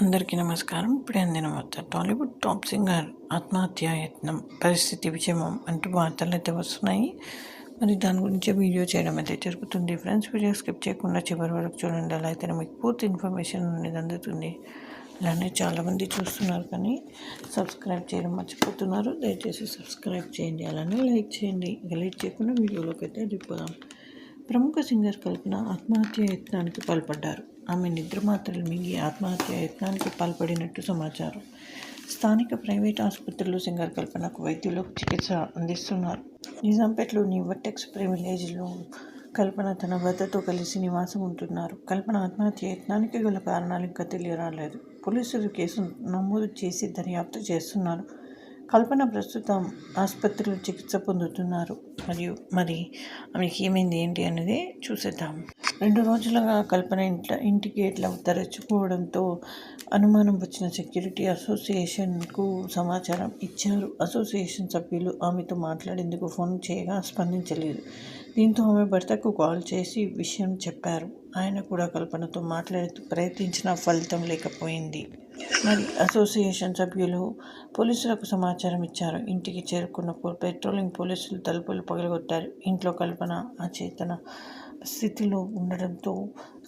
అందరికీ నమస్కారం. ఇప్పుడే అందిన వార్త. టాలీవుడ్ టాప్ సింగర్ ఆత్మహత్యా యత్నం, పరిస్థితి విషమం అంటూ వార్తలైతే వస్తున్నాయి. మరి దాని గురించే వీడియో చేయడం అయితే జరుగుతుంది. ఫ్రెండ్స్, వీడియో స్కిప్ చేయకుండా చివరి వరకు చూడండి. అలా అయితేనే మీకు పూర్తి ఇన్ఫర్మేషన్ అనేది అందుతుంది. అలానే చాలామంది చూస్తున్నారు కానీ సబ్స్క్రైబ్ చేయడం మర్చిపోతున్నారు. దయచేసి సబ్స్క్రైబ్ చేయండి, అలానే లైక్ చేయండి. ఇక లైక్ చేయకుండా వీడియోలోకి అయితే వెళ్ళిపోదాం. ప్రముఖ సింగర్ కల్పన ఆత్మహత్య యత్నానికి పాల్పడ్డారు. ఆమె నిద్రమాత్రలు మింగి ఆత్మహత్య యత్నానికి పాల్పడినట్టు సమాచారం. స్థానిక ప్రైవేట్ ఆసుపత్రిలో సింగర్ కల్పనకు వైద్యులు చికిత్స అందిస్తున్నారు. నిజాంపేటలోని వర్టెక్స్ విలేజ్లో కల్పన తన భర్తతో కలిసి నివాసం ఉంటున్నారు. కల్పన ఆత్మహత్య యత్నానికి గల కారణాలు ఇంకా తెలియరాలేదు. పోలీసులు కేసు నమోదు చేసి దర్యాప్తు చేస్తున్నారు. కల్పన ప్రస్తుతం ఆసుపత్రిలో చికిత్స పొందుతున్నారు. మరి ఆమెకి ఏమైంది ఏంటి అనేది చూసేద్దాం. 2 రోజులుగా కల్పన ఇంటి గేట్లు తెరుచుకోవడంతో అనుమానం వచ్చిన సెక్యూరిటీ అసోసియేషన్కు సమాచారం ఇచ్చారు. అసోసియేషన్ సభ్యులు ఆమెతో మాట్లాడేందుకు ఫోన్ చేయగా స్పందించలేదు. దీంతో ఆమె భర్తకు కాల్ చేసి విషయం చెప్పారు. ఆయన కూడా కల్పనతో మాట్లాడుతూ ప్రయత్నించినా ఫలితం లేకపోయింది. మరి అసోసియేషన్ సభ్యులు పోలీసులకు సమాచారం ఇచ్చారు. ఇంటికి చేరుకున్న పెట్రోలింగ్ పోలీసులు తలుపులు పగలగొట్టారు. ఇంట్లో కల్పన అచేతన స్థితిలో ఉండడంతో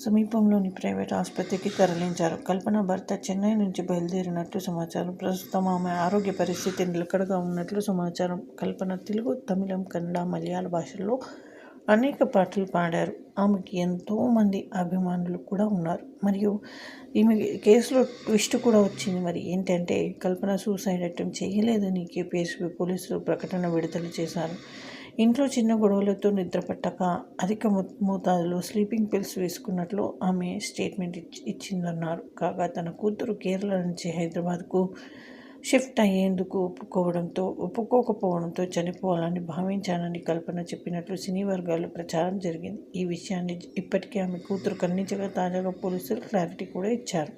సమీపంలోని ప్రైవేట్ ఆసుపత్రికి తరలించారు. కల్పన భర్త చెన్నై నుంచి బయలుదేరినట్లు సమాచారం. ప్రస్తుతం ఆమె ఆరోగ్య పరిస్థితి నిలకడగా ఉన్నట్లు సమాచారం. కల్పన తెలుగు, తమిళం, కన్నడ, మలయాళ భాషల్లో అనేక పాటలు పాడారు. ఆమెకి ఎంతోమంది అభిమానులు కూడా ఉన్నారు. మరియు ఈమె కేసులో ట్విస్ట్ కూడా వచ్చింది. మరి ఏంటంటే కల్పన సూసైడ్ అటెంప్ట్ చేయలేదని కేపీఎస్పీ పోలీసులు ప్రకటన విడుదల చేశారు. ఇంట్లో చిన్న గొడవలతో నిద్ర పట్టక అధిక మోతాదులో స్లీపింగ్ పిల్స్ వేసుకున్నట్లు ఆమె స్టేట్మెంట్ ఇచ్చిందన్నారు. కాగా తన కూతురు కేరళ నుంచి హైదరాబాద్కు షిఫ్ట్ అయ్యేందుకు ఒప్పుకోకపోవడంతో చనిపోవాలని భావించానని కల్పన చెప్పినట్లు సినీ వర్గాల్లో ప్రచారం జరిగింది. ఈ విషయాన్ని ఇప్పటికే ఆమె కూతురు ఖండించగా తాజాగా పోలీసులు క్లారిటీ కూడా ఇచ్చారు.